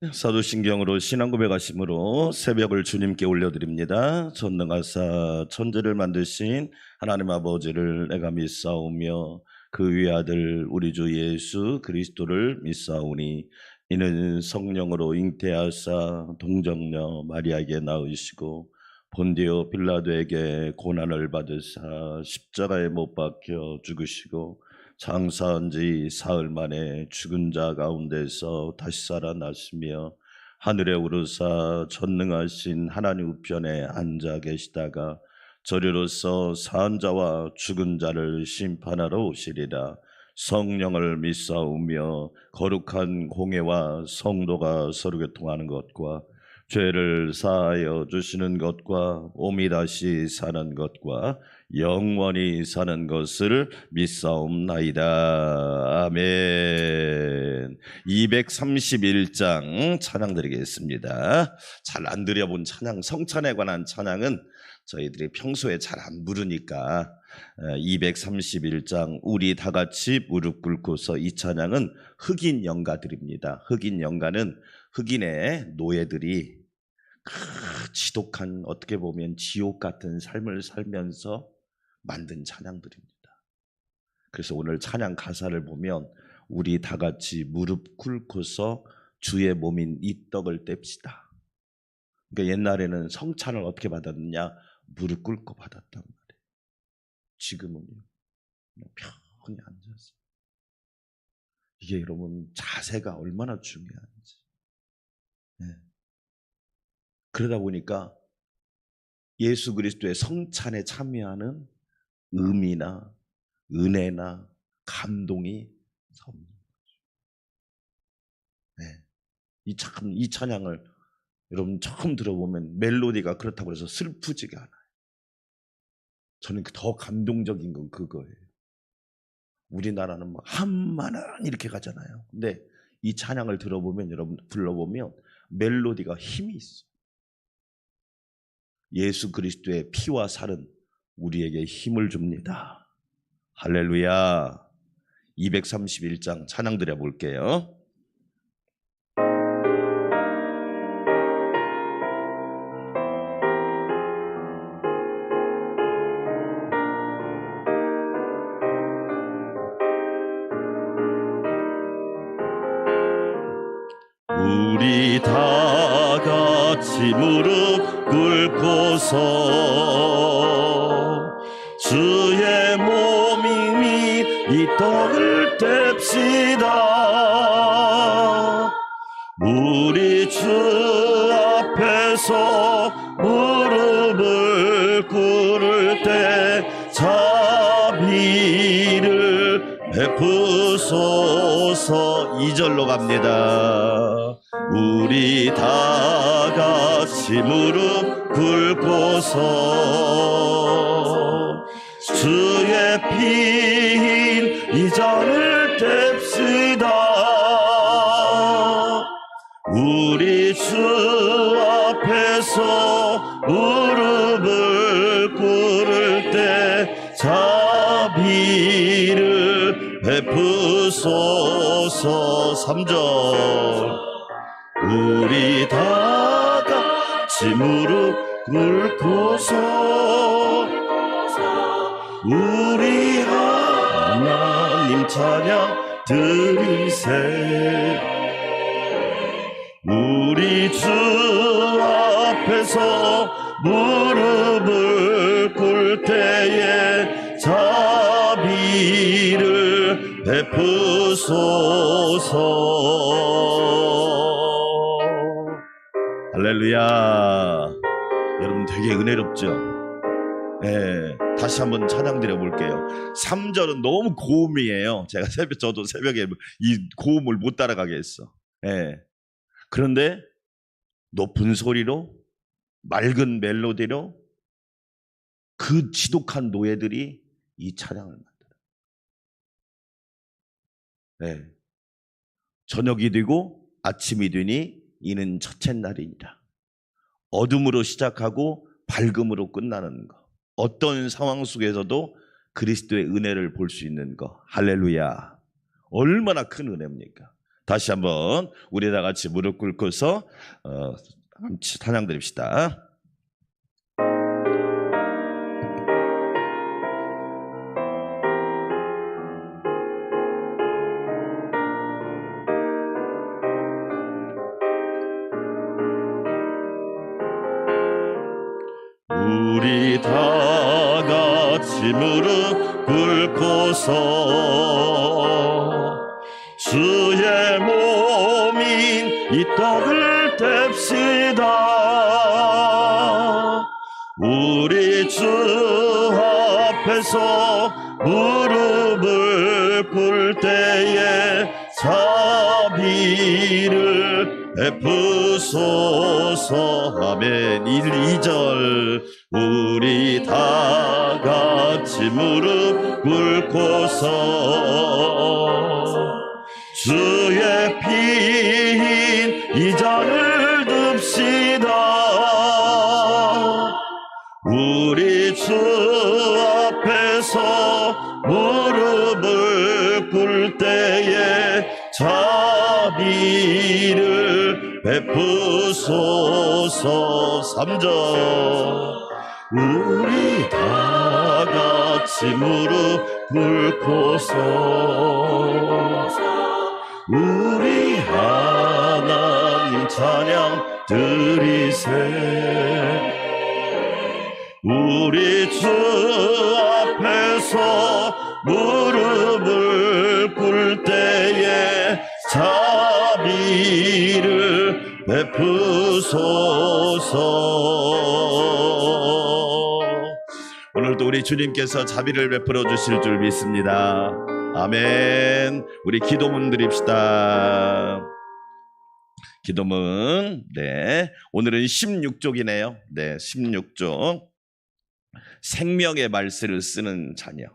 사도신경으로 신앙 고백하심으로 새벽을 주님께 올려드립니다. 전능하사 천지를 만드신 하나님 아버지를 내가 믿사오며 그 위아들 우리 주 예수 그리스도를 믿사오니 이는 성령으로 잉태하사 동정녀 마리아에게 낳으시고 본디오 빌라도에게 고난을 받으사 십자가에 못 박혀 죽으시고 장사한 지 사흘 만에 죽은 자 가운데서 다시 살아나시며 하늘에 오르사 전능하신 하나님 우편에 앉아 계시다가 저리로서 산 자와 죽은 자를 심판하러 오시리라. 성령을 믿사오며 거룩한 공회와 성도가 서로 교통하는 것과 죄를 사하여 주시는 것과 몸이 다시 사는 것과 영원히 사는 것을 믿사옵나이다. 아멘. 231장 찬양 드리겠습니다. 잘 안 드려본 찬양, 성찬에 관한 찬양은 저희들이 평소에 잘 안 부르니까 231장 우리 다 같이 무릎 꿇고서 이 찬양은 흑인 영가들입니다. 흑인 영가는 흑인의 노예들이 지독한, 어떻게 보면 지옥 같은 삶을 살면서 만든 찬양들입니다. 그래서 오늘 찬양 가사를 보면 우리 다 같이 무릎 꿇고서 주의 몸인 이 떡을 뗍시다. 그러니까 옛날에는 성찬을 어떻게 받았느냐? 무릎 꿇고 받았단 말이에요. 지금은요, 그냥 편히 앉아서. 이게 여러분 자세가 얼마나 중요한지. 네. 그러다 보니까 예수 그리스도의 성찬에 참여하는 의미나 은혜나 감동이 없는 거죠. 네. 이 찬양을 여러분 처음 들어보면 멜로디가 그렇다고 해서 슬프지가 않아요. 저는 더 감동적인 건 그거예요. 우리나라는 막 한마는 이렇게 가잖아요. 근데 이 찬양을 들어보면, 여러분 불러보면 멜로디가 힘이 있어. 예수 그리스도의 피와 살은 우리에게 힘을 줍니다. 할렐루야. 231장 찬양 드려볼게요. 우리 다 같이 무릎 꿇고서 주의 몸이니 이 떡을 뗍시다. 우리 주 앞에서 무릎을 꿇을 때 자비를 베푸소서. 2절로 갑니다. 우리 다 같이 무릎 꿇고서 주의 피인 이 잔을 뗍시다. 우리 주 앞에서 무릎을 꿇을 때 자비를 베푸소서. 3절. 우리 다 같이 무릎 꿇고서 우리 하나님 찬양 드리세. 우리 주 앞에서 무릎을 꿇을 때에 자비를 베푸소서. 할렐루야. 여러분 되게 은혜롭죠? 네, 다시 한번 찬양 드려볼게요. 3절은 너무 고음이에요. 저도 새벽에 이 고음을 못 따라가겠어. 네. 그런데 높은 소리로, 맑은 멜로디로 그 지독한 노예들이 이 찬양을 만들어요. 네. 저녁이 되고 아침이 되니 이는 첫째 날이니라. 어둠으로 시작하고 밝음으로 끝나는 것. 어떤 상황 속에서도 그리스도의 은혜를 볼 수 있는 것. 할렐루야. 얼마나 큰 은혜입니까? 다시 한번 우리 다 같이 무릎 꿇고서 찬양 드립시다. 우리 다 같이 무릎 꿇고서 주의 몸인 이 떡을 뗍시다. 우리 주 앞에서 무릎을 꿇을 때에 자비를 베푸소서. 아멘. 2절 우리 다 같이 무릎 꿇고서 주의 피인 이 잔을 듭시다. 우리 주 앞에서 무릎을 꿇을 때에 자비를 베푸소서. 3절 우리 다 같이 무릎 꿇고서 우리 하나님 찬양 드리세. 우리 주 앞에서 무릎을 꿇을 때에 자비를 베푸소서. 오늘도 우리 주님께서 자비를 베풀어 주실 줄 믿습니다. 아멘. 우리 기도문 드립시다. 기도문. 네, 오늘은 16쪽이네요. 네, 16쪽. 생명의 말씀을 쓰는 자녀.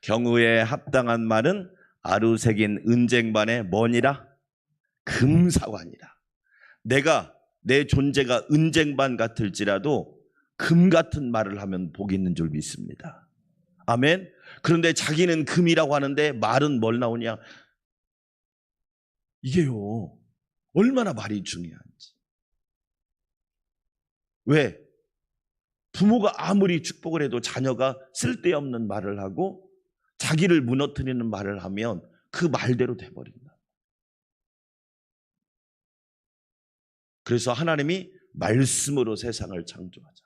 경우에 합당한 말은 아루새긴 은쟁반의 뭐니라? 금사관이라. 내 존재가 은쟁반 같을지라도 금 같은 말을 하면 복이 있는 줄 믿습니다. 아멘. 그런데 자기는 금이라고 하는데 말은 뭘 나오냐? 이게요, 얼마나 말이 중요한지. 왜? 부모가 아무리 축복을 해도 자녀가 쓸데없는 말을 하고 자기를 무너뜨리는 말을 하면 그 말대로 돼버린다. 그래서 하나님이 말씀으로 세상을 창조하자.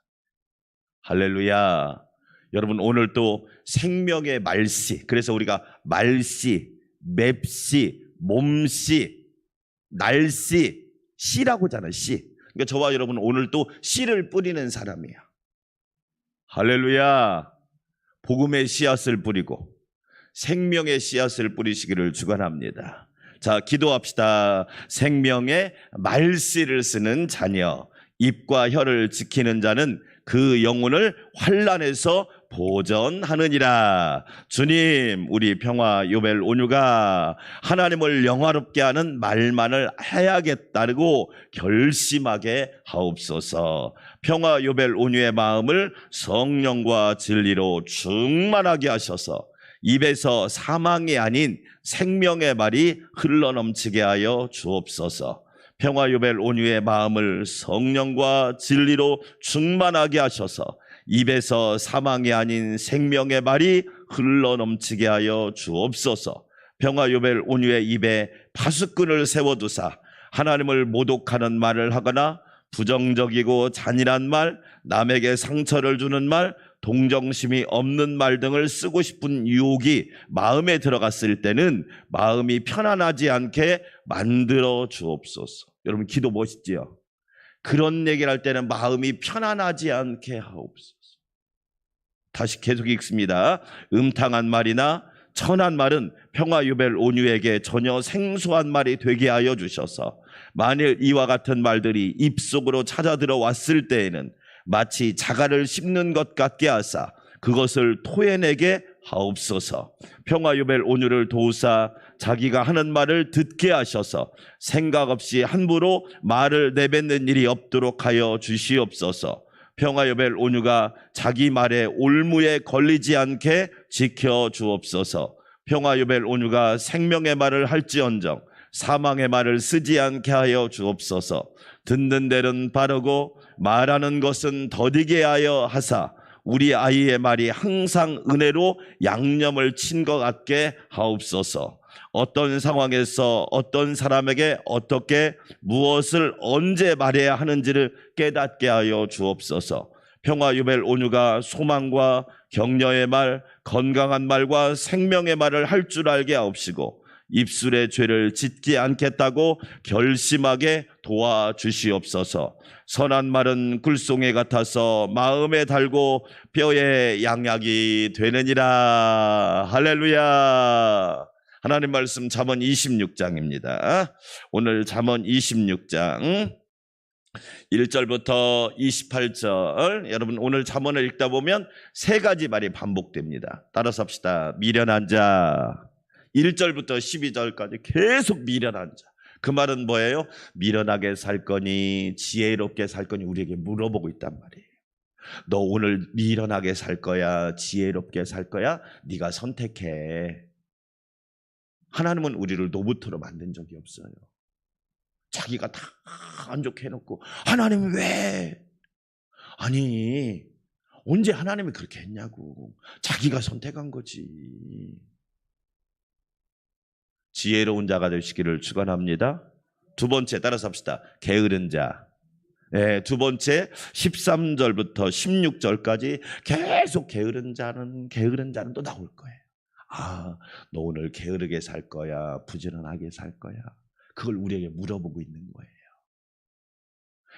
할렐루야. 여러분, 오늘 또 생명의 말씨. 그래서 우리가 말씨, 맵씨, 몸씨, 날씨, 씨라고 하잖아요. 씨. 그러니까 저와 여러분 오늘 또 씨를 뿌리는 사람이야. 할렐루야. 복음의 씨앗을 뿌리고 생명의 씨앗을 뿌리시기를 축원합니다. 자, 기도합시다. 생명의 말씨를 쓰는 자녀, 입과 혀를 지키는 자는 그 영혼을 환난에서 보전하느니라. 주님, 우리 평화 요벨 온유가 하나님을 영화롭게 하는 말만을 해야겠다고 결심하게 하옵소서. 평화 요벨 온유의 마음을 성령과 진리로 충만하게 하셔서 입에서 사망이 아닌 생명의 말이 흘러넘치게 하여 주옵소서. 평화 요벨 온유의 마음을 성령과 진리로 충만하게 하셔서 입에서 사망이 아닌 생명의 말이 흘러넘치게 하여 주옵소서. 평화 요벨 온유의 입에 파수꾼을 세워두사 하나님을 모독하는 말을 하거나 부정적이고 잔인한 말, 남에게 상처를 주는 말, 동정심이 없는 말 등을 쓰고 싶은 유혹이 마음에 들어갔을 때는 마음이 편안하지 않게 만들어 주옵소서. 여러분, 기도 멋있지요? 그런 얘기를 할 때는 마음이 편안하지 않게 하옵소서. 다시 계속 읽습니다. 음탕한 말이나 천한 말은 평화 요벨 온유에게 전혀 생소한 말이 되게 하여 주셔서 만일 이와 같은 말들이 입속으로 찾아 들어왔을 때에는 마치 자갈을 씹는 것 같게 하사 그것을 토해내게 하옵소서. 평화 요벨 온유를 도우사 자기가 하는 말을 듣게 하셔서 생각 없이 함부로 말을 내뱉는 일이 없도록 하여 주시옵소서. 평화 요벨 온유가 자기 말에 올무에 걸리지 않게 지켜 주옵소서. 평화 요벨 온유가 생명의 말을 할지언정 사망의 말을 쓰지 않게 하여 주옵소서. 듣는 데는 바르고 말하는 것은 더디게 하여 하사 우리 아이의 말이 항상 은혜로 양념을 친 것 같게 하옵소서. 어떤 상황에서 어떤 사람에게 어떻게 무엇을 언제 말해야 하는지를 깨닫게 하여 주옵소서. 평화 유벨 온유가 소망과 격려의 말, 건강한 말과 생명의 말을 할 줄 알게 하옵시고 입술의 죄를 짓지 않겠다고 결심하게 도와주시옵소서. 선한 말은 꿀송이 같아서 마음에 달고 뼈에 양약이 되느니라. 할렐루야. 하나님 말씀 잠언 26장입니다. 오늘 잠언 26장 1절부터 28절. 여러분 오늘 잠언을 읽다 보면 세 가지 말이 반복됩니다. 따라서 합시다. 미련한 자. 1절부터 12절까지 계속 미련한 자. 그 말은 뭐예요? 미련하게 살 거니 지혜롭게 살 거니 우리에게 물어보고 있단 말이에요. 너 오늘 미련하게 살 거야? 지혜롭게 살 거야? 네가 선택해. 하나님은 우리를 노부터로 만든 적이 없어요. 자기가 다 안 좋게 해놓고 하나님 왜? 아니 언제 하나님이 그렇게 했냐고. 자기가 선택한 거지. 지혜로운 자가 되시기를 축원합니다. 두 번째 따라서 합시다. 게으른 자. 네, 두 번째 13절부터 16절까지 계속 게으른 자는 또 나올 거예요. 아, 너 오늘 게으르게 살 거야? 부지런하게 살 거야? 그걸 우리에게 물어보고 있는 거예요.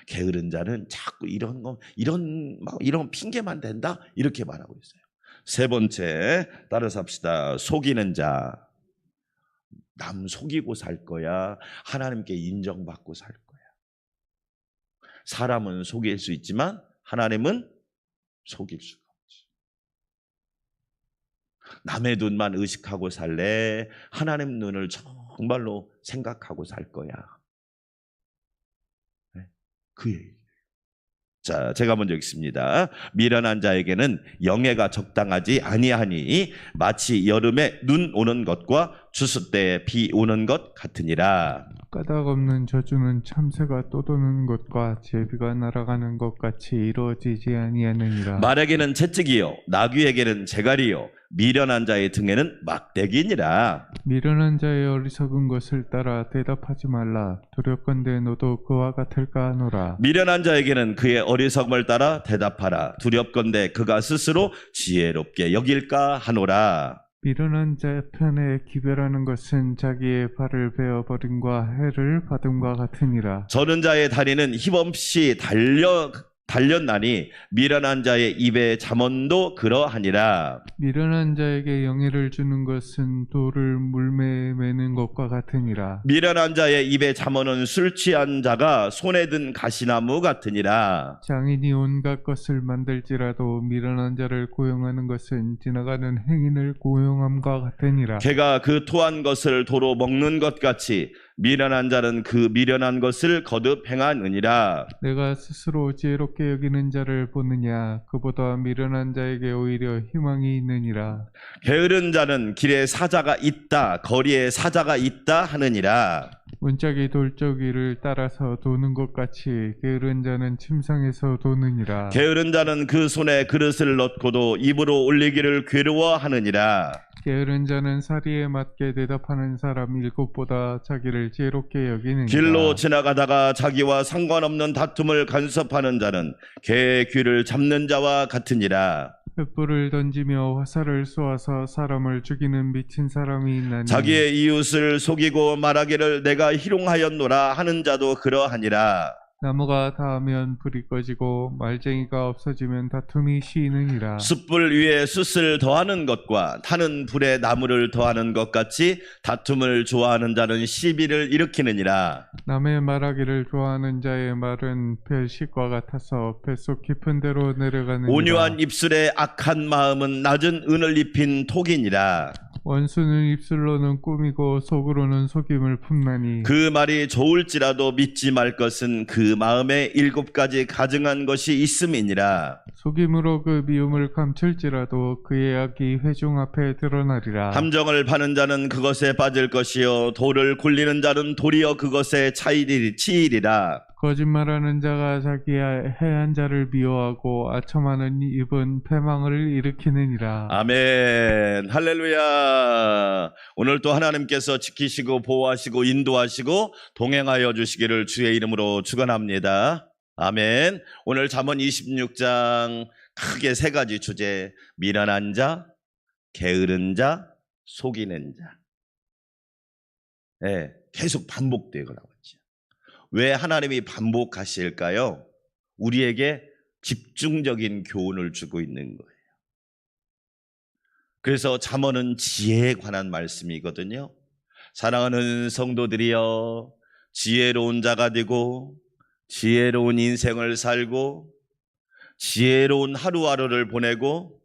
게으른 자는 자꾸 이런 핑계만 댄다? 이렇게 말하고 있어요. 세 번째 따라서 합시다. 속이는 자. 남 속이고 살 거야? 하나님께 인정받고 살 거야? 사람은 속일 수 있지만 하나님은 속일 수가 없지. 남의 눈만 의식하고 살래? 하나님 눈을 정말로 생각하고 살 거야? 네? 그 얘기. 자, 제가 먼저 읽습니다. 미련한 자에게는 영예가 적당하지 아니하니 마치 여름에 눈 오는 것과 추수 때에 비 오는 것 같으니라. 까닭 없는 저주는 참새가 떠도는 것과 제비가 날아가는 것 같이 이루어지지 아니하느니라. 말에게는 채찍이요 나귀에게는 재갈이요 미련한 자의 등에는 막대기니라. 미련한 자의 어리석은 것을 따라 대답하지 말라. 두렵건대 너도 그와 같을까 하노라. 미련한 자에게는 그의 어리석음을 따라 대답하라. 두렵건대 그가 스스로 지혜롭게 여길까 하노라. 미련한 자 편에 기별하는 것은 자기의 발을 베어버림과 해를 받음과 같으니라. 저는 자의 다리는 힘없이 달렸나니 미련한 자의 입의 잠언도 그러하니라. 미련한 자에게 영예를 주는 것은 돌을 물매에 매는 것과 같으니라. 미련한 자의 입의 잠언은 술 취한 자가 손에 든 가시나무 같으니라. 장인이 온갖 것을 만들지라도 미련한 자를 고용하는 것은 지나가는 행인을 고용함과 같으니라. 개가 그 토한 것을 도로 먹는 것 같이 미련한 자는 그 미련한 것을 거듭 행하느니라. 내가 스스로 지혜롭게 여기는 자를 보느냐? 그보다 미련한 자에게 오히려 희망이 있느니라. 게으른 자는 길에 사자가 있다 거리에 사자가 있다 하느니라. 문짝이 돌적이를 따라서 도는 것 같이 게으른 자는 침상에서 도느니라. 게으른 자는 그 손에 그릇을 넣고도 입으로 올리기를 괴로워하느니라. 게으른 자는 사리에 맞게 대답하는 사람 일곱보다 자기를 지혜롭게 여기느니라. 길로 지나가다가 자기와 상관없는 다툼을 간섭하는 자는 개의 귀를 잡는 자와 같으니라. 횃불을 던지며 화살을 쏘아서 사람을 죽이는 미친 사람이 있나니 자기의 이웃을 속이고 말하기를 내가 희롱하였노라 하는 자도 그러하니라. 나무가 닿으면 불이 꺼지고 말쟁이가 없어지면 다툼이 시이느니라. 숯불 위에 숯을 더하는 것과 타는 불에 나무를 더하는 것 같이 다툼을 좋아하는 자는 시비를 일으키느니라. 남의 말하기를 좋아하는 자의 말은 별식과 같아서 뱃속 깊은 데로 내려가느니라. 온유한 입술에 악한 마음은 낮은 은을 입힌 톡이니라. 원수는 입술로는 꾸미고 속으로는 속임을 품나니 그 말이 좋을지라도 믿지 말 것은 그 마음에 7가지 가증한 것이 있음이니라. 속임으로 그 미움을 감출지라도 그의 악이 회중 앞에 드러나리라. 함정을 파는 자는 그것에 빠질 것이요 돌을 굴리는 자는 도리어 그것에 치이리라. 거짓말하는 자가 자기의 해한 자를 미워하고 아첨하는 입은 패망을 일으키느니라. 아멘. 할렐루야. 오늘 또 하나님께서 지키시고 보호하시고 인도하시고 동행하여 주시기를 주의 이름으로 축원합니다. 아멘. 오늘 잠언 26장 크게 세 가지 주제: 미련한 자, 게으른 자, 속이는 자. 네, 계속 반복되고 나왔죠. 왜 하나님이 반복하실까요? 우리에게 집중적인 교훈을 주고 있는 거예요. 그래서 잠언은 지혜에 관한 말씀이거든요. 사랑하는 성도들이여, 지혜로운 자가 되고 지혜로운 인생을 살고 지혜로운 하루하루를 보내고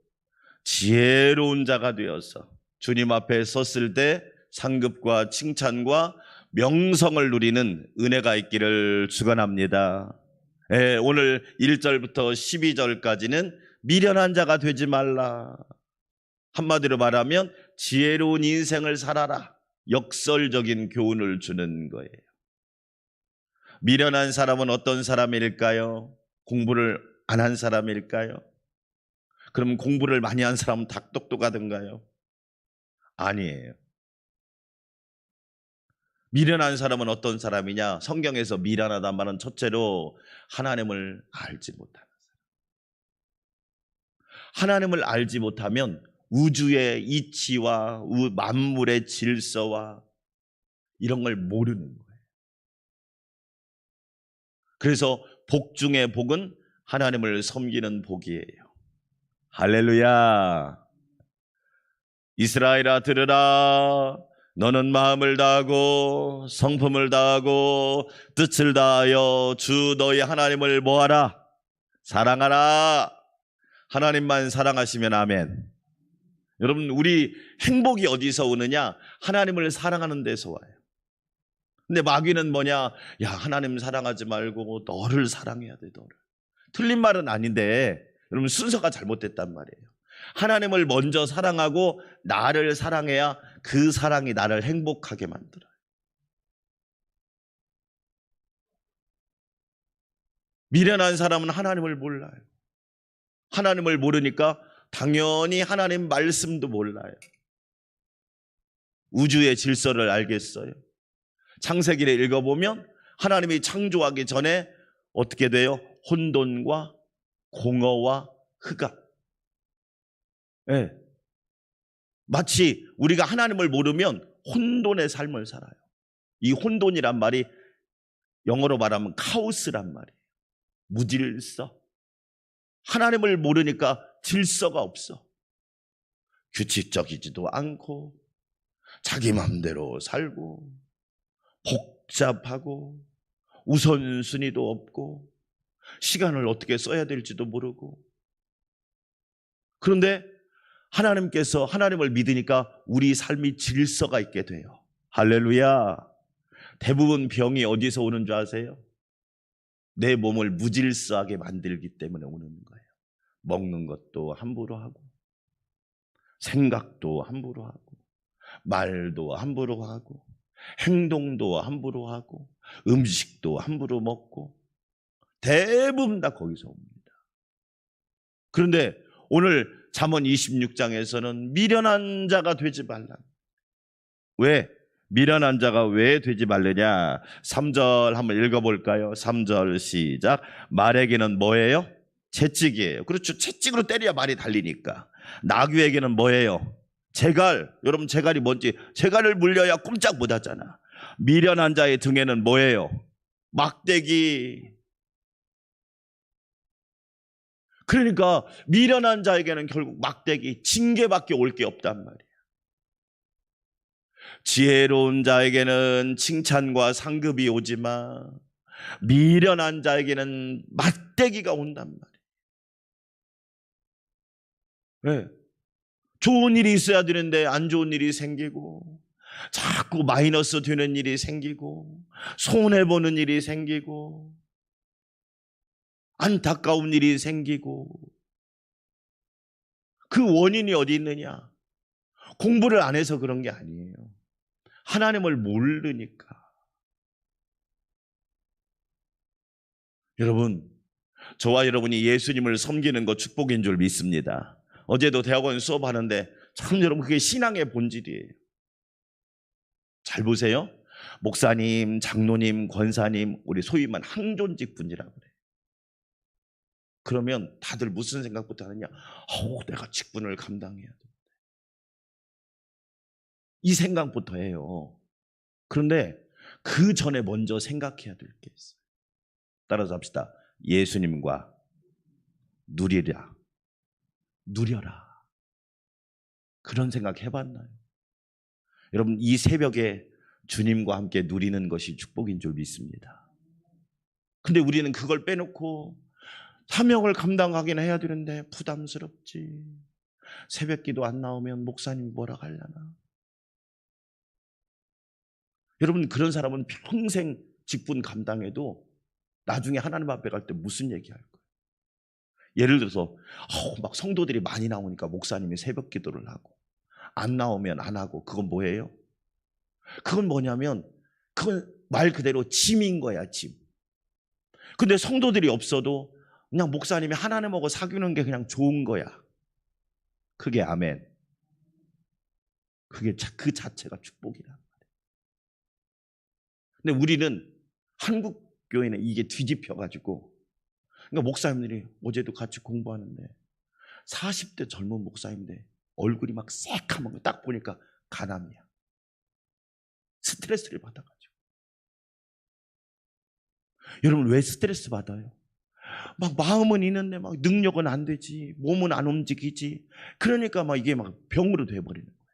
지혜로운 자가 되어서 주님 앞에 섰을 때 상급과 칭찬과 명성을 누리는 은혜가 있기를 축원합니다. 오늘 1절부터 12절까지는 미련한 자가 되지 말라. 한마디로 말하면 지혜로운 인생을 살아라. 역설적인 교훈을 주는 거예요. 미련한 사람은 어떤 사람일까요? 공부를 안 한 사람일까요? 그럼 공부를 많이 한 사람은 다 똑똑하던가요? 아니에요. 미련한 사람은 어떤 사람이냐? 성경에서 미련하다는 말은 첫째로 하나님을 알지 못하는 사람. 하나님을 알지 못하면 우주의 이치와 만물의 질서와 이런 걸 모르는 거예요. 그래서 복 중에 복은 하나님을 섬기는 복이에요. 할렐루야. 이스라엘아 들으라. 너는 마음을 다하고 성품을 다하고 뜻을 다하여 주 너희 하나님을 뭐하라? 사랑하라. 하나님만 사랑하시면 아멘. 여러분, 우리 행복이 어디서 오느냐? 하나님을 사랑하는 데서 와요. 근데 마귀는 뭐냐? 야, 하나님 사랑하지 말고 너를 사랑해야 돼, 너를. 틀린 말은 아닌데 여러분, 순서가 잘못됐단 말이에요. 하나님을 먼저 사랑하고 나를 사랑해야 그 사랑이 나를 행복하게 만들어요. 미련한 사람은 하나님을 몰라요. 하나님을 모르니까 당연히 하나님 말씀도 몰라요. 우주의 질서를 알겠어요? 창세기를 읽어보면 하나님이 창조하기 전에 어떻게 돼요? 혼돈과 공허와 흑암. 네. 마치 우리가 하나님을 모르면 혼돈의 삶을 살아요. 이 혼돈이란 말이 영어로 말하면 카오스란 말이에요. 무질서. 하나님을 모르니까 질서가 없어. 규칙적이지도 않고 자기 마음대로 살고 복잡하고 우선순위도 없고 시간을 어떻게 써야 될지도 모르고. 그런데 하나님께서 하나님을 믿으니까 우리 삶이 질서가 있게 돼요. 할렐루야. 대부분 병이 어디서 오는 줄 아세요? 내 몸을 무질서하게 만들기 때문에 오는 거예요. 먹는 것도 함부로 하고 생각도 함부로 하고 말도 함부로 하고 행동도 함부로 하고 음식도 함부로 먹고 대부분 다 거기서 옵니다. 그런데 오늘 잠언 26장에서는 미련한 자가 되지 말라. 왜? 미련한 자가 왜 되지 말느냐? 3절 한번 읽어볼까요? 3절 시작. 말에게는 뭐예요? 채찍이에요. 그렇죠. 채찍으로 때려야 말이 달리니까. 나귀에게는 뭐예요? 재갈. 여러분, 재갈이 뭔지, 재갈을 물려야 꼼짝 못하잖아. 미련한 자의 등에는 뭐예요? 막대기. 그러니까 미련한 자에게는 결국 막대기, 징계밖에 올 게 없단 말이에요. 지혜로운 자에게는 칭찬과 상급이 오지만 미련한 자에게는 막대기가 온단 말이에요. 네. 좋은 일이 있어야 되는데 안 좋은 일이 생기고 자꾸 마이너스 되는 일이 생기고 손해보는 일이 생기고 안타까운 일이 생기고 그 원인이 어디 있느냐? 공부를 안 해서 그런 게 아니에요. 하나님을 모르니까. 여러분, 저와 여러분이 예수님을 섬기는 것 축복인 줄 믿습니다. 어제도 대학원 수업하는데 참 여러분 그게 신앙의 본질이에요. 잘 보세요. 목사님, 장로님, 권사님, 우리 소위 말 항존직 분이라고 그래요. 그러면 다들 무슨 생각부터 하느냐? 내가 직분을 감당해야 돼. 이 생각부터 해요. 그런데 그 전에 먼저 생각해야 될 게 있어요. 따라서 합시다. 예수님과 누려라. 그런 생각 해봤나요? 여러분, 이 새벽에 주님과 함께 누리는 것이 축복인 줄 믿습니다. 근데 우리는 그걸 빼놓고 사명을 감당하긴 해야 되는데 부담스럽지. 새벽기도 안 나오면 목사님 뭐라 하려나. 여러분, 그런 사람은 평생 직분 감당해도 나중에 하나님 앞에 갈 때 무슨 얘기할 거예요? 예를 들어서 막 성도들이 많이 나오니까 목사님이 새벽 기도를 하고 안 나오면 안 하고, 그건 뭐예요? 그건 뭐냐면 그건 말 그대로 짐인 거야, 짐. 근데 성도들이 없어도 그냥 목사님이 하나님하고 사귀는 게 그냥 좋은 거야. 그게 아멘. 그게 그 자체가 축복이란 말이에요. 근데 우리는 한국 교회는 이게 뒤집혀가지고, 그러니까 목사님들이 어제도 같이 공부하는데 40대 젊은 목사님인데 얼굴이 막 새카만 거 딱 보니까 가남이야. 스트레스를 받아가지고. 여러분, 왜 스트레스 받아요? 막 마음은 있는데 막 능력은 안 되지, 몸은 안 움직이지. 그러니까 막 이게 막 병으로 돼버리는 거예요.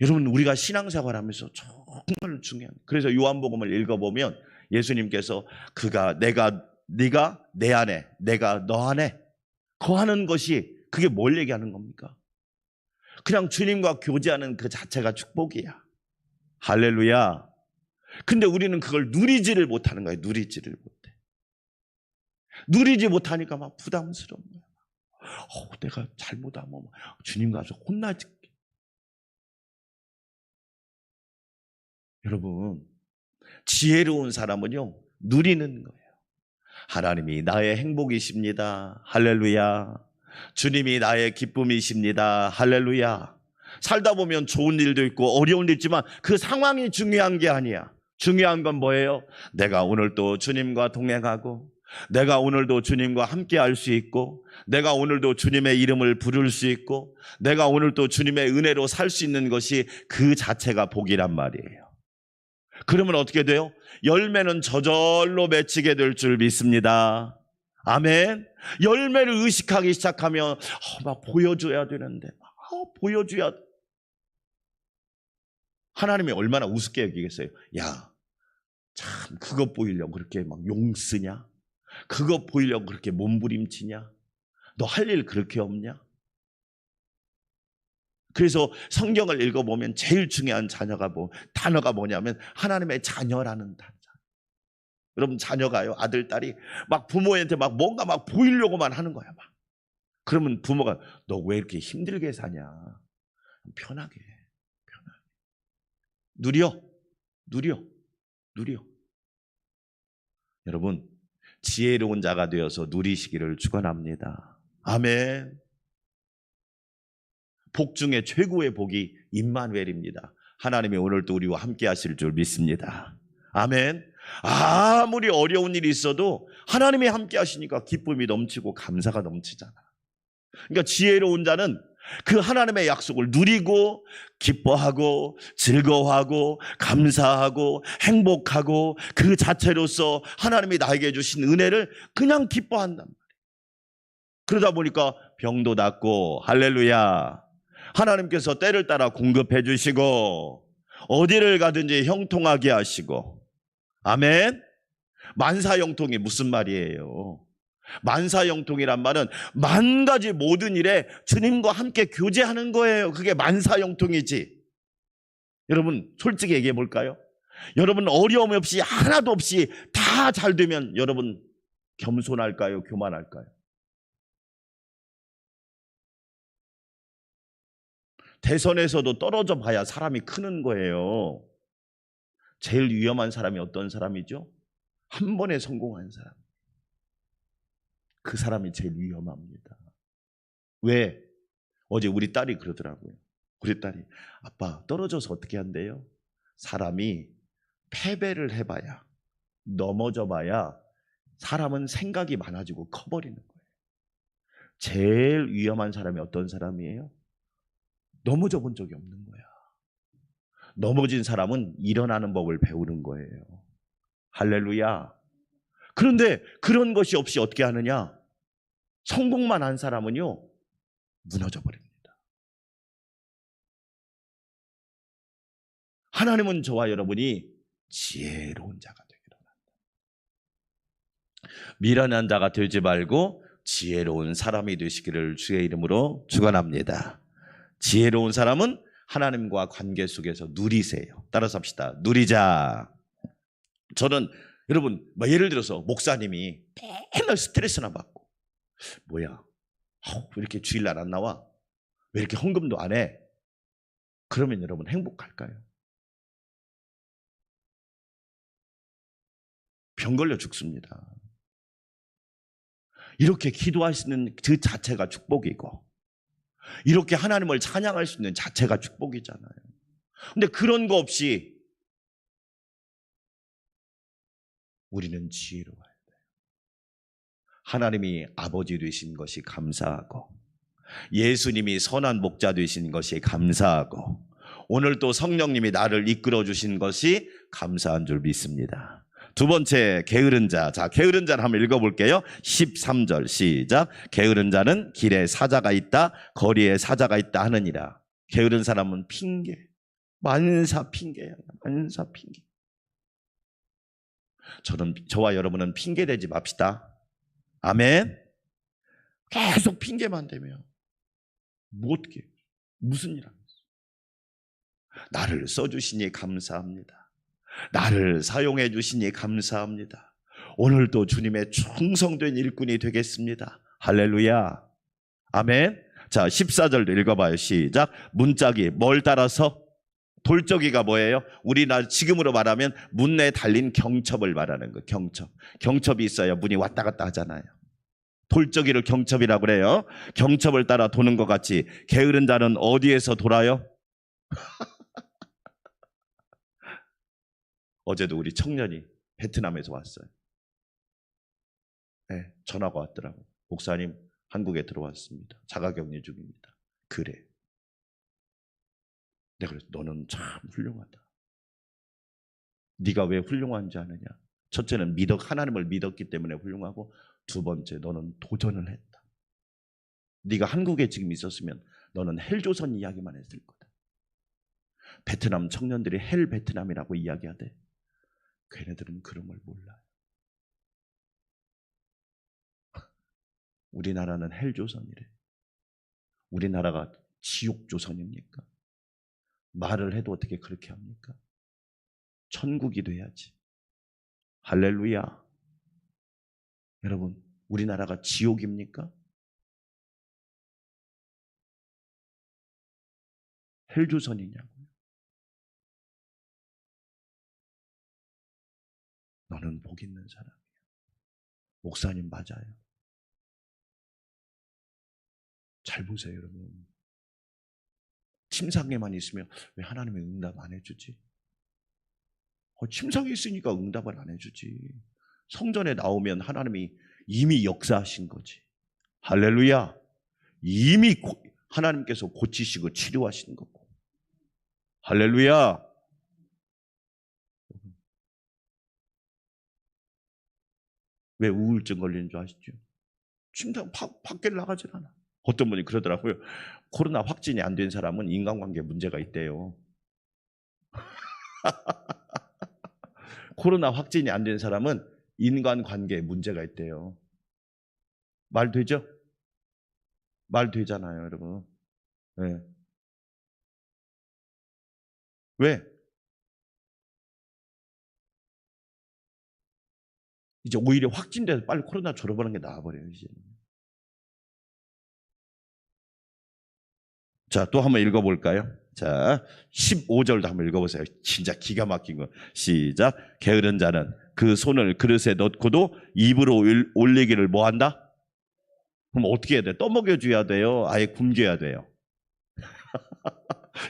여러분, 우리가 신앙생활하면서 정말 중요한, 그래서 요한복음을 읽어보면 예수님께서 네가 내 안에, 내가 너 안에 거하는 것이, 그게 뭘 얘기하는 겁니까? 그냥 주님과 교제하는 그 자체가 축복이야. 할렐루야. 근데 우리는 그걸 누리지를 못하는 거예요. 누리지 못하니까 막 부담스러운 거야. 내가 잘못하면 주님 가서 혼나지. 여러분, 지혜로운 사람은요, 누리는 거예요. 하나님이 나의 행복이십니다. 할렐루야. 주님이 나의 기쁨이십니다. 할렐루야. 살다 보면 좋은 일도 있고 어려운 일도 있지만 그 상황이 중요한 게 아니야. 중요한 건 뭐예요? 내가 오늘도 주님과 동행하고, 내가 오늘도 주님과 함께 할 수 있고, 내가 오늘도 주님의 이름을 부를 수 있고, 내가 오늘도 주님의 은혜로 살 수 있는 것이 그 자체가 복이란 말이에요. 그러면 어떻게 돼요? 열매는 저절로 맺히게 될 줄 믿습니다. 아멘. 열매를 의식하기 시작하면 막 보여줘야 되는데, 보여줘야. 하나님이 얼마나 우습게 여기겠어요? 야, 참 그것 보이려고 그렇게 막 용 쓰냐? 그것 보이려고 그렇게 몸부림치냐? 너 할 일 그렇게 없냐? 그래서 성경을 읽어보면 제일 중요한 단어가 뭐냐면 하나님의 자녀라는 단어. 여러분, 자녀가요, 아들, 딸이 막 부모한테 막 뭔가 막 보이려고만 하는 거야. 막. 그러면 부모가 너 왜 이렇게 힘들게 사냐? 편하게. 누려. 여러분, 지혜로운 자가 되어서 누리시기를 축원합니다. 아멘. 복 중에 최고의 복이 임마누엘입니다. 하나님이 오늘도 우리와 함께 하실 줄 믿습니다. 아멘. 아무리 어려운 일이 있어도 하나님이 함께 하시니까 기쁨이 넘치고 감사가 넘치잖아. 그러니까 지혜로운 자는 그 하나님의 약속을 누리고 기뻐하고 즐거워하고 감사하고 행복하고 그 자체로서 하나님이 나에게 주신 은혜를 그냥 기뻐한단 말이에요. 그러다 보니까 병도 낫고, 할렐루야, 하나님께서 때를 따라 공급해 주시고 어디를 가든지 형통하게 하시고. 아멘. 만사형통이 무슨 말이에요? 만사형통이란 말은 만 가지 모든 일에 주님과 함께 교제하는 거예요. 그게 만사형통이지. 여러분, 솔직히 얘기해 볼까요? 여러분, 어려움 없이 하나도 없이 다 잘 되면 여러분 겸손할까요? 교만할까요? 대선에서도 떨어져 봐야 사람이 크는 거예요. 제일 위험한 사람이 어떤 사람이죠? 한 번에 성공한 사람. 그 사람이 제일 위험합니다. 왜? 어제 우리 딸이 그러더라고요. 우리 딸이 아빠 떨어져서 어떻게 한대요? 사람이 패배를 해봐야, 넘어져 봐야 사람은 생각이 많아지고 커버리는 거예요. 제일 위험한 사람이 어떤 사람이에요? 넘어져 본 적이 없는 거야. 넘어진 사람은 일어나는 법을 배우는 거예요. 할렐루야. 그런데 그런 것이 없이 어떻게 하느냐? 성공만 한 사람은요, 무너져 버립니다. 하나님은 저와 여러분이 지혜로운 자가 되기를 원합니다. 미련한 자가 되지 말고 지혜로운 사람이 되시기를 주의 이름으로 축원합니다. 지혜로운 사람은 하나님과 관계 속에서 누리세요. 따라서 합시다. 누리자. 저는 여러분 예를 들어서 목사님이 맨날 스트레스나 받고 뭐야 왜 이렇게 주일날 안 나와? 왜 이렇게 헌금도 안 해? 그러면 여러분 행복할까요? 병 걸려 죽습니다. 이렇게 기도할 수 있는 그 자체가 축복이고 이렇게 하나님을 찬양할 수 있는 자체가 축복이잖아요. 근데 그런 거 없이 우리는 지혜로워야 돼요. 하나님이 아버지 되신 것이 감사하고 예수님이 선한 목자 되신 것이 감사하고 오늘 또 성령님이 나를 이끌어 주신 것이 감사한 줄 믿습니다. 두 번째, 게으른 자. 자, 게으른 자를 한번 읽어볼게요. 13절 시작. 게으른 자는 길에 사자가 있다, 거리에 사자가 있다 하느니라. 게으른 사람은 핑계, 만사 핑계야. 만사 핑계. 저와 여러분은 핑계 대지 맙시다. 아멘. 계속 핑계만 대며 뭐 어떻게 무슨 일 하겠어? 나를 써주시니 감사합니다. 나를 사용해 주시니 감사합니다. 오늘도 주님의 충성된 일꾼이 되겠습니다. 할렐루야. 아멘. 자, 14절도 읽어봐요. 시작. 문짝이 뭘 따라서? 돌적이가 뭐예요? 우리나라 지금으로 말하면 문에 달린 경첩을 말하는 거. 경첩. 경첩이 있어야 문이 왔다 갔다 하잖아요. 돌적이를 경첩이라고 그래요. 경첩을 따라 도는 것 같이 게으른 자는 어디에서 돌아요? 어제도 우리 청년이 베트남에서 왔어요. 네, 전화가 왔더라고요. 목사님 한국에 들어왔습니다. 자가격리 중입니다. 그래. 내가 그래서 너는 참 훌륭하다. 네가 왜 훌륭한지 아느냐? 첫째는 하나님을 믿었기 때문에 훌륭하고 두 번째 너는 도전을 했다. 네가 한국에 지금 있었으면 너는 헬조선 이야기만 했을 거다. 베트남 청년들이 헬 베트남이라고 이야기하대. 걔네들은 그런 걸 몰라요. 우리나라는 헬조선이래. 우리나라가 지옥조선입니까? 말을 해도 어떻게 그렇게 합니까? 천국이 돼야지. 할렐루야. 여러분, 우리나라가 지옥입니까? 헬조선이냐고요? 너는 복 있는 사람이야. 목사님 맞아요. 잘 보세요, 여러분. 침상에만 있으면 왜 하나님이 응답 안 해주지? 침상에 있으니까 응답을 안 해주지. 성전에 나오면 하나님이 이미 역사하신 거지. 할렐루야. 이미 하나님께서 고치시고 치료하신 거고. 할렐루야. 왜 우울증 걸리는 줄 아시죠? 침상 밖에 나가질 않아. 어떤 분이 그러더라고요. 코로나 확진이 안 된 사람은 인간관계 문제가 있대요. 코로나 확진이 안 된 사람은 인간관계에 문제가 있대요. 말 되죠? 말 되잖아요, 여러분. 네. 왜? 이제 오히려 확진돼서 빨리 코로나 졸업하는 게 나아버려요, 이제. 자, 또 한번 읽어볼까요? 자, 15절도 한번 읽어보세요. 진짜 기가 막힌 거. 시작. 게으른 자는 그 손을 그릇에 넣고도 입으로 올리기를 뭐한다? 그럼 어떻게 해야 돼? 떠먹여줘야 돼요? 아예 굶겨야 돼요?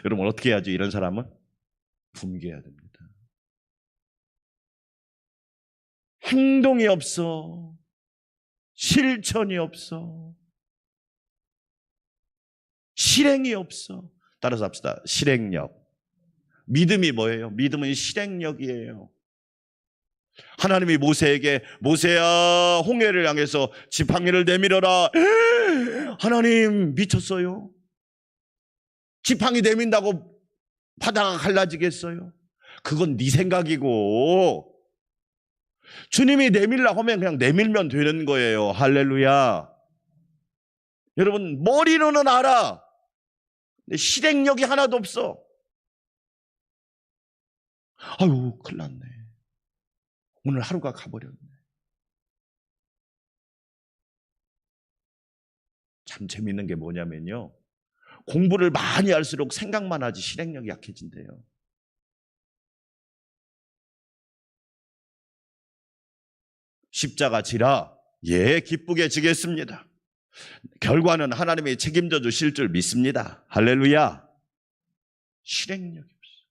여러분 어떻게 해야지? 이런 사람은 굶겨야 됩니다. 행동이 없어. 실천이 없어. 실행이 없어. 따라서 합시다. 실행력. 믿음이 뭐예요? 믿음은 실행력이에요. 하나님이 모세에게 모세야 홍해를 향해서 지팡이를 내밀어라. 하나님 미쳤어요? 지팡이 내민다고 바다가 갈라지겠어요? 그건 네 생각이고 주님이 내밀라고 하면 그냥 내밀면 되는 거예요. 할렐루야. 여러분 머리로는 알아. 근데 실행력이 하나도 없어. 아유 큰일 났네. 오늘 하루가 가버렸네. 참 재밌는 게 뭐냐면요. 공부를 많이 할수록 생각만 하지 실행력이 약해진대요. 십자가 지라 예 기쁘게 지겠습니다. 결과는 하나님이 책임져 주실 줄 믿습니다. 할렐루야. 실행력이 없어.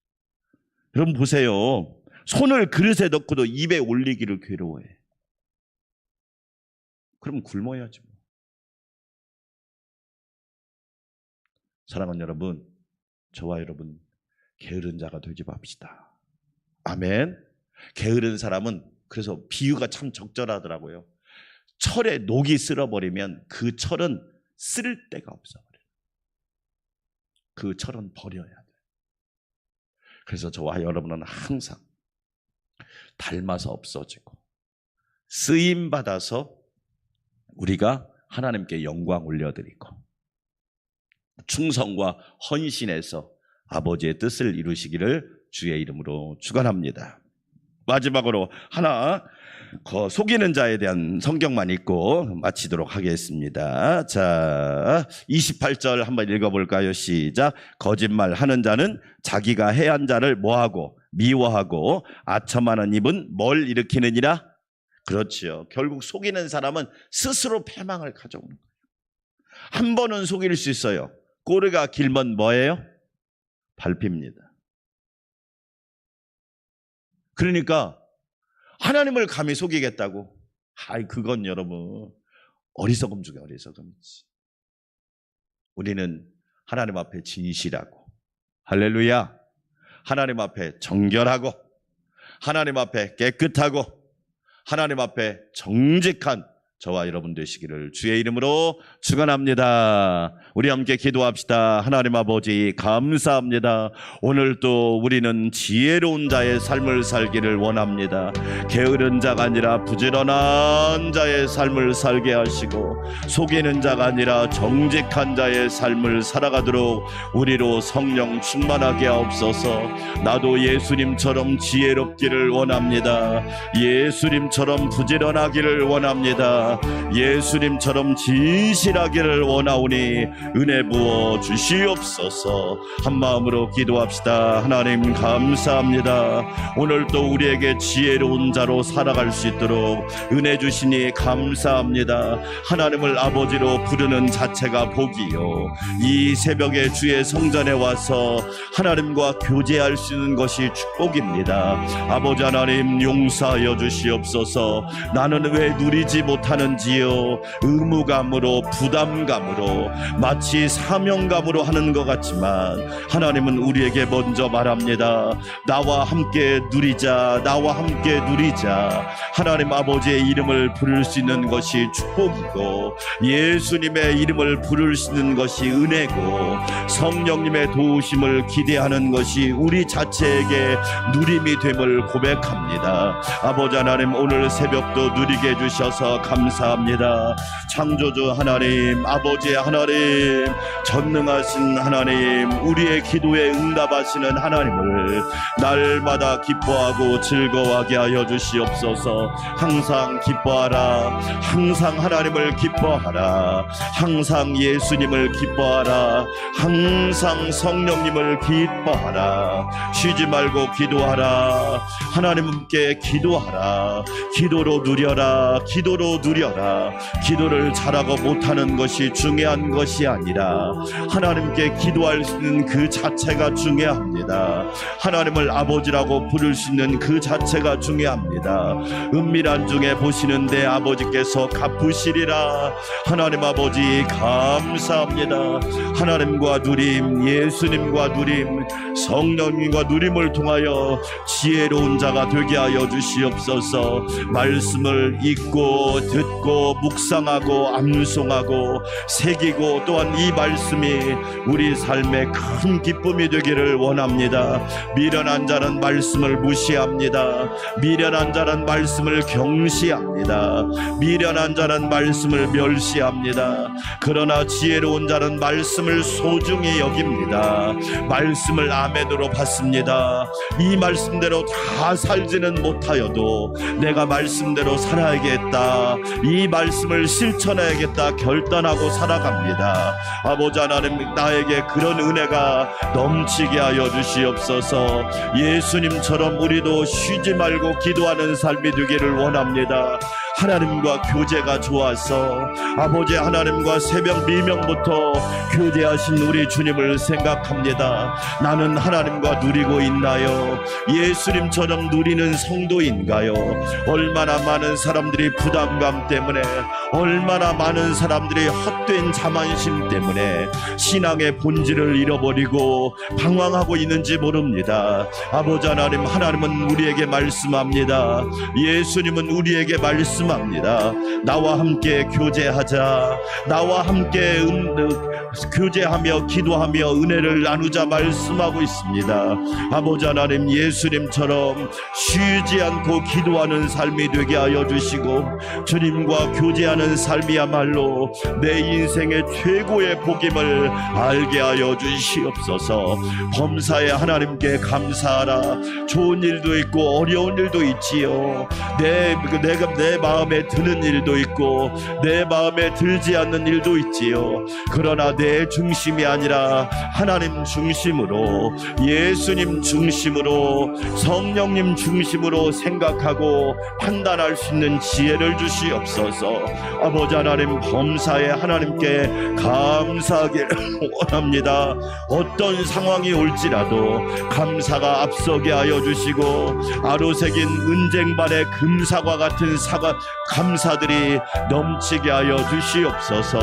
여러분 보세요. 손을 그릇에 넣고도 입에 올리기를 괴로워해. 그럼 굶어야지 뭐. 사랑하는 여러분, 저와 여러분 게으른 자가 되지 맙시다. 아멘. 게으른 사람은 그래서 비유가 참 적절하더라고요. 철에 녹이 쓸어버리면 그 철은 쓸 데가 없어버려요. 그 철은 버려야 돼. 그래서 저와 여러분은 항상 닮아서 없어지고 쓰임받아서 우리가 하나님께 영광 올려드리고 충성과 헌신해서 아버지의 뜻을 이루시기를 주의 이름으로 축원합니다. 마지막으로 하나 속이는 자에 대한 성경만 읽고 마치도록 하겠습니다. 자, 28절 한번 읽어볼까요? 시작. 거짓말하는 자는 자기가 해한 자를 뭐하고 미워하고 아첨하는 입은 뭘 일으키느니라? 그렇죠. 결국 속이는 사람은 스스로 패망을 가져오는 거예요. 한 번은 속일 수 있어요. 꼬리가 길면 뭐예요? 밟힙니다. 그러니까 하나님을 감히 속이겠다고? 그건 여러분 어리석음 중에 어리석음이지. 우리는 하나님 앞에 진실하고 할렐루야. 하나님 앞에 정결하고 하나님 앞에 깨끗하고 하나님 앞에 정직한 저와 여러분 되시기를 주의 이름으로 축원합니다. 우리 함께 기도합시다. 하나님 아버지 감사합니다. 오늘 또 우리는 지혜로운 자의 삶을 살기를 원합니다. 게으른 자가 아니라 부지런한 자의 삶을 살게 하시고 속이는 자가 아니라 정직한 자의 삶을 살아가도록 우리로 성령 충만하게 하옵소서. 나도 예수님처럼 지혜롭기를 원합니다. 예수님처럼 부지런하기를 원합니다. 예수님처럼 진실하기를 원하오니 은혜 부어 주시옵소서. 한마음으로 기도합시다. 하나님 감사합니다. 오늘 또 우리에게 지혜로운 자로 살아갈 수 있도록 은혜 주시니 감사합니다. 하나님을 아버지로 부르는 자체가 복이요, 이 새벽에 주의 성전에 와서 하나님과 교제할 수 있는 것이 축복입니다. 아버지 하나님 용서하여 주시옵소서. 나는 왜 누리지 못하는지요? 의무감으로 부담감으로 마치 사명감으로 하는 것 같지만 하나님은 우리에게 먼저 말합니다. 나와 함께 누리자. 나와 함께 누리자. 하나님 아버지의 이름을 부를 수 있는 것이 축복이고 예수님의 이름을 부를 수 있는 것이 은혜고 성령님의 도우심을 기대하는 것이 우리 자체에게 누림이 됨을 고백합니다. 아버지 하나님 오늘 새벽도 누리게 해주셔서 감사합니다. 감사합니다. 창조주 하나님, 아버지 하나님, 전능하신 하나님, 우리의 기도에 응답하시는 하나님을 날마다 기뻐하고 즐거워하게 하여 주시옵소서. 항상 기뻐하라. 항상 하나님을 기뻐하라. 항상 예수님을 기뻐하라. 항상 성령님을 기뻐하라. 쉬지 말고 기도하라. 하나님께 기도하라. 기도로 누려라. 기도로 누려라. 기도를 잘하고 못하는 것이 중요한 것이 아니라 하나님께 기도할 수 있는 그 자체가 중요합니다. 하나님을 아버지라고 부를 수 있는 그 자체가 중요합니다. 은밀한 중에 보시는 내 아버지께서 갚으시리라. 하나님 아버지 감사합니다. 하나님과 누림, 예수님과 누림, 성령님과 누림을 통하여 지혜로운 자가 되게 하여 주시옵소서. 말씀을 읽고 듣고 묵상하고 암송하고 새기고 또한 이 말씀이 우리 삶의 큰 기쁨이 되기를 원합니다. 미련한 자는 말씀을 무시합니다. 미련한 자는 말씀을 경시합니다. 미련한 자는 말씀을 멸시합니다. 그러나 지혜로운 자는 말씀을 소중히 여깁니다. 말씀을 아멘으로 받습니다. 이 말씀대로 다 살지는 못하여도 내가 말씀대로 살아야겠다, 이 말씀을 실천해야겠다 결단하고 살아갑니다. 아버지 하나님, 나에게 그런 은혜가 넘치게 하여 주시옵소서. 예수님처럼 우리도 쉬지 말고 기도하는 삶이 되기를 원합니다. 하나님과 교제가 좋아서 아버지 하나님과 새벽 미명부터 교제하신 우리 주님을 생각합니다. 나는 하나님과 누리고 있나요? 예수님처럼 누리는 성도인가요? 얼마나 많은 사람들이 부담감 때문에, 얼마나 많은 사람들이 헛된 자만심 때문에 신앙의 본질을 잃어버리고 방황하고 있는지 모릅니다. 아버지 하나님, 하나님은 우리에게 말씀합니다. 예수님은 우리에게 말씀합니다. 나와 함께 교제하자. 나와 함께 교제하며 기도하며 은혜를 나누자 말씀하고 있습니다. 아버지 하나님, 예수님처럼 쉬지 않고 기도하는 삶이 되게 하여 주시고 주님과 교제하는 삶이야말로 내 인생의 최고의 복임을 알게 하여 주시옵소서. 범사에 하나님께 감사하라. 좋은 일도 있고 어려운 일도 있지요. 내 마음에 드는 일도 있고 내 마음에 들지 않는 일도 있지요. 그러나 내 중심이 아니라 하나님 중심으로, 예수님 중심으로, 성령님 중심으로 생각하고 판단할 수 있는 지혜를 주시옵소서. 아버지 하나님, 범사에 하나님께 감사하기를 원합니다. 어떤 상황이 올지라도 감사가 앞서게 하여 주시고 아로새긴 은쟁반의 금사과 같은 감사들이 넘치게 하여 주시옵소서.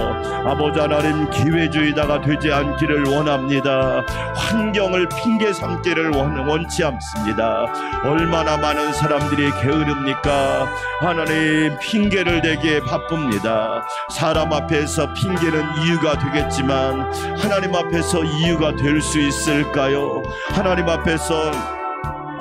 아버지 하나님, 기회주의자가 되지 않기를 원합니다. 환경을 핑계 삼기를 원치 않습니다. 얼마나 많은 사람들이 게으릅니까? 하나님, 핑계를 대기에 바쁩니다. 사람 앞에서 핑계는 이유가 되겠지만 하나님 앞에서 이유가 될 수 있을까요? 하나님 앞에서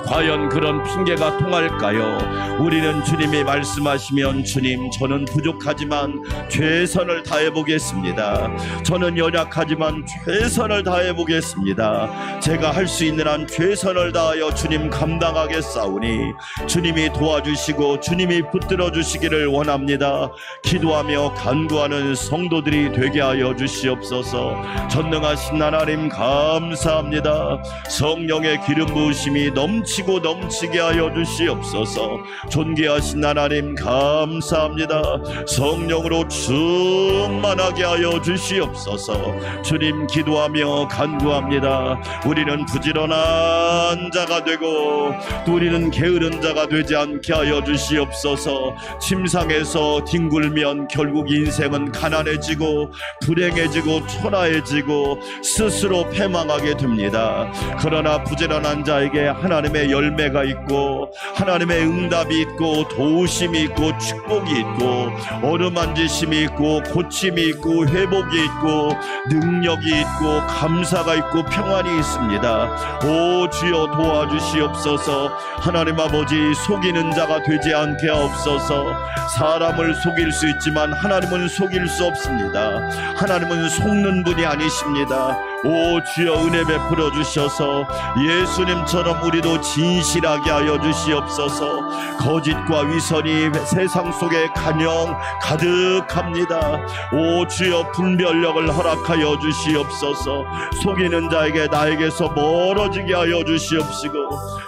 과연 그런 핑계가 통할까요? 우리는 주님이 말씀하시면, 주님, 저는 부족하지만 최선을 다해보겠습니다. 저는 연약하지만 최선을 다해보겠습니다. 제가 할 수 있는 한 최선을 다하여 주님 감당하겠사오니 주님이 도와주시고 주님이 붙들어 주시기를 원합니다. 기도하며 간구하는 성도들이 되게 하여 주시옵소서. 전능하신 하나님 감사합니다. 성령의 기름 부으심이 넘치게 하여 주시옵소서. 존귀하신 하나님 감사합니다. 성령으로 충만하게 하여 주시옵소서. 주님, 기도하며 간구합니다. 우리는 부지런한 자가 되고 우리는 게으른 자가 되지 않게 하여 주시옵소서. 침상에서 뒹굴면 결국 인생은 가난해지고 불행해지고 초라해지고 스스로 패망하게 됩니다. 그러나 부지런한 자에게 하나님의 하나님의 열매가 있고 하나님의 응답이 있고 도우심이 있고 축복이 있고 어루만지심이 있고 고침이 있고 회복이 있고 능력이 있고 감사가 있고 평안이 있습니다. 오 주여 도와주시옵소서. 하나님 아버지 속이는 자가 되지 않게 하옵소서. 사람을 속일 수 있지만 하나님은 속일 수 없습니다. 하나님은 속는 분이 아니십니다. 오 주여 은혜 베풀어 주셔서 예수님처럼 우리도 진실하게 하여 주시옵소서. 거짓과 위선이 세상 속에 간영 가득합니다. 오 주여 분별력을 허락하여 주시옵소서. 속이는 자에게 나에게서 멀어지게 하여 주시옵시고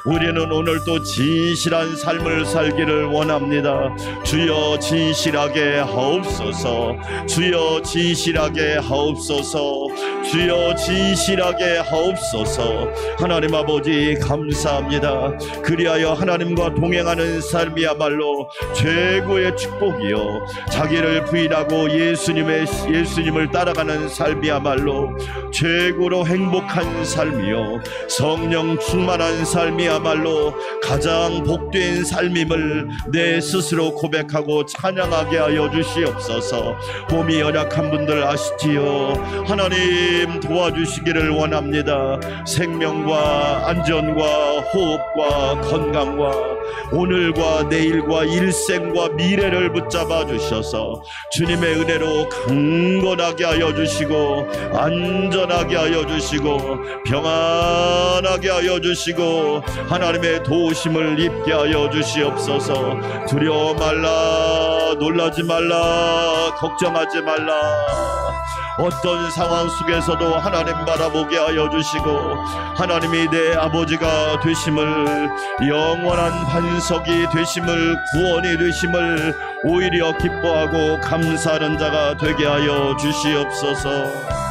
우리는 오늘 또 진실한 삶을 살기를 원합니다. 주여 진실하게 하옵소서. 주여 진실하게 하옵소서. 주여 진실하게 하옵소서. 하나님 아버지 감사합니다. 그리하여 하나님과 동행하는 삶이야말로 최고의 축복이요 자기를 부인하고 예수님을 따라가는 삶이야말로 최고로 행복한 삶이요 성령 충만한 삶이야말로 가장 복된 삶임을 내 스스로 고백하고 찬양하게 하여 주시옵소서. 몸이 연약한 분들 아시지요? 하나님 도와주시기를 원합니다. 생명과 안전과 호흡과 건강과 오늘과 내일과 일생과 미래를 붙잡아 주셔서 주님의 은혜로 강건하게 하여 주시고 안전하게 하여 주시고 평안하게 하여 주시고 하나님의 도우심을 입게 하여 주시옵소서. 두려워 말라, 놀라지 말라, 걱정하지 말라. 어떤 상황 속에서도 하나님 바라보게 하여 주시고 하나님이 내 아버지가 되심을 영원한 반석이 되심을 구원이 되심을 오히려 기뻐하고 감사하는 자가 되게 하여 주시옵소서.